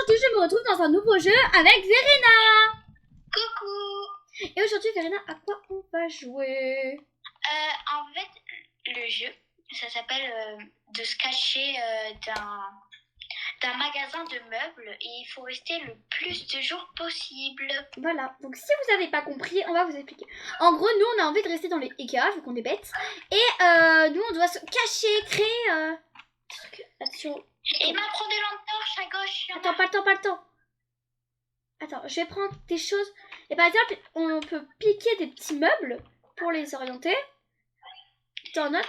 aujourd'hui je me retrouve dans un nouveau jeu avec Verena. Coucou. Et aujourd'hui Verena, à quoi on va jouer? En fait, le jeu, ça s'appelle de se cacher d'un magasin de meubles et il faut rester le plus de jours possible. Voilà, donc si vous n'avez pas compris, on va vous expliquer. En gros, nous on a envie de rester dans les Ikea, vu qu'on est bêtes. Et nous on doit se cacher, créer des trucs là-dessus. Emma, prends des lampes torches à gauche. Attends, pas le temps. Attends, je vais prendre des choses. Et par exemple, on peut piquer des petits meubles pour les orienter. Dans notre...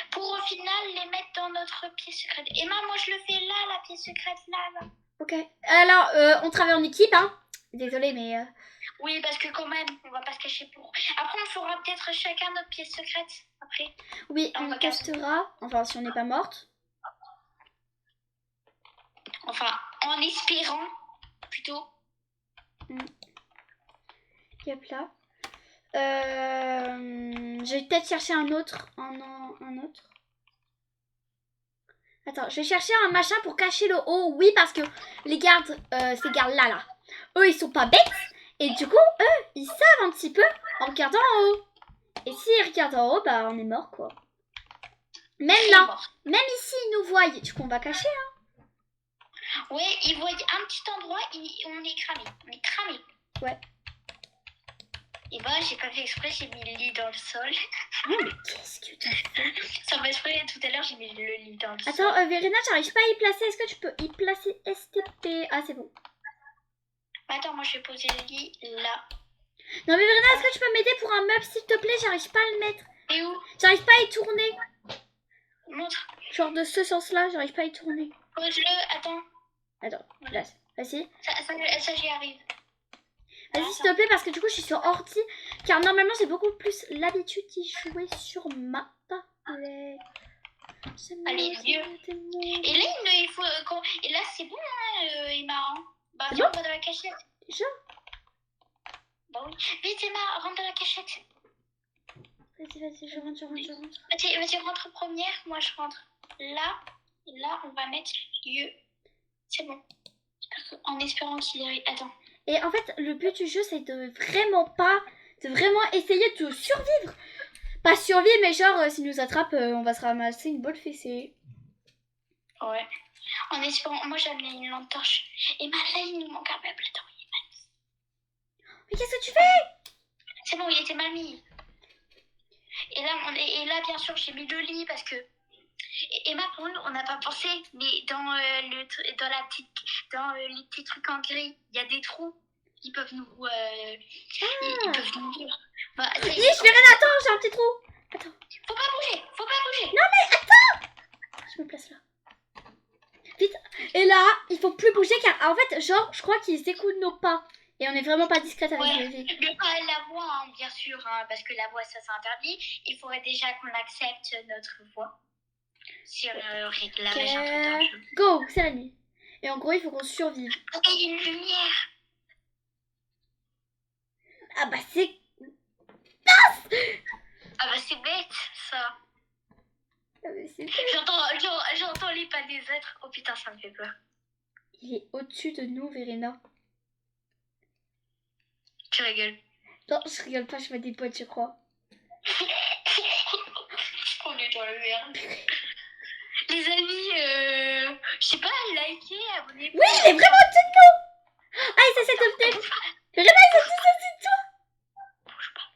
Pour au final les mettre dans notre pièce secrète. Emma, moi je le fais là, la pièce secrète là. Ok. Alors, on travaille en équipe, hein. Désolée, mais... Oui, parce que quand même, on va pas se cacher pour... Après, on fera peut-être chacun notre pièce secrète, après. Oui, on testera. Enfin, si on n'est pas morte. Enfin, en espérant, plutôt. Yep, là. Je vais peut-être chercher un autre. Un autre. Attends, je vais chercher un machin pour cacher le haut. Oui, parce que les gardes, ces gardes-là, eux, ils sont pas bêtes. Et du coup, eux, ils savent un petit peu en regardant en haut. Et s'ils regardent en haut, bah, on est mort, quoi. Même là, même ici, ils nous voient. Du coup, on va cacher, hein. Ouais, ils voient un petit endroit et on est cramé. Ouais. Et bah, j'ai pas fait exprès, j'ai mis le lit dans le sol. Oh, mais qu'est-ce que t'as fait? Sans faire exprès, tout à l'heure, j'ai mis le lit dans le sol. Attends, Verena, j'arrive pas à y placer. Est-ce que tu peux y placer STP? Ah, c'est bon. Attends, moi, je vais poser le lit là. Non, mais Verena, est-ce que tu peux m'aider pour un meuble, s'il te plaît? J'arrive pas à le mettre. Et où? J'arrive pas à y tourner. Montre. Genre de ce sens-là, j'arrive pas à y tourner. Pose-le, attends. Attends, place. Vas-y. Ça, j'y arrive. Vas-y, s'il te plaît, parce que du coup, je suis sur ordi. Car normalement, j'ai beaucoup plus l'habitude d'y jouer sur ma tablette. Allez, Dieu. Et là, il faut... Et là, c'est bon, hein, Emma. Bah, viens, on va dans la cachette. Déjà? Bah oui. Vite, Emma, rentre dans la cachette. Vas-y, je rentre. Vas-y, rentre première. Moi, je rentre là. Et là, on va mettre lieu. C'est bon. En espérant qu'il arrive. Attends. Et en fait, le but du jeu, c'est de vraiment essayer de survivre. Pas survivre, mais genre, s'il nous attrape, on va se ramasser une bonne fessée. Ouais. En espérant, moi, j'ai amené une lampe torche. Et là, il nous manque un meuble. Attends, il est mal mis. Mais qu'est-ce que tu fais? C'est bon, il était mal mis. Et là, bien sûr, j'ai mis le lit parce que... Emma, pour nous, on n'a pas pensé, mais dans les petits trucs en gris, il y a des trous. Ils peuvent nous... ils peuvent nous dire. Bah, je vais rien attendre, j'ai un petit trou. Attends. Faut pas bouger. Non, mais attends. Je me place là. Vite. Et là, il faut plus bouger car en fait, genre, je crois qu'ils écoutent nos pas. Et on est vraiment pas discrète avec les vies. La voix, hein, bien sûr, hein, parce que la voix, ça s'interdit. Il faudrait déjà qu'on accepte notre voix. Sur le réglage d'un jeu. Go, c'est la nuit. Et en gros, il faut qu'on survive. Ok, il y a une lumière. Ah bah c'est... Ah bah c'est bête, ça. Ah bah c'est bête. J'entends les pas des autres. Oh putain, ça me fait peur. Il est au-dessus de nous, Verena. Tu rigoles? Non, je rigole pas, je fais des potes, je crois. On est dans le merde. Les amis, je sais pas, likez, abonnez-vous. Oui, il est vraiment au-dessus de nous. Ah, il s'essaie de venir. Verena, il s'essaie de toi. Bouge pas.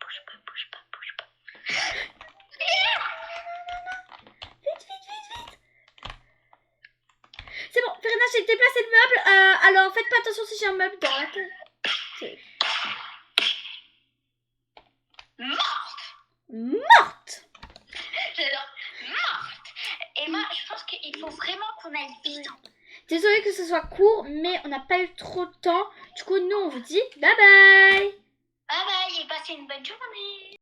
Vite. C'est bon, Verena, j'ai déplacé le meuble. Alors, faites pas attention si j'ai un meuble dans la tête. Morte. J'adore. Morte. Emma, je pense qu'il faut vraiment qu'on aille vite. Désolée que ce soit court, mais on n'a pas eu trop de temps. Du coup, nous, on vous dit bye bye. Bye bye et passez une bonne journée.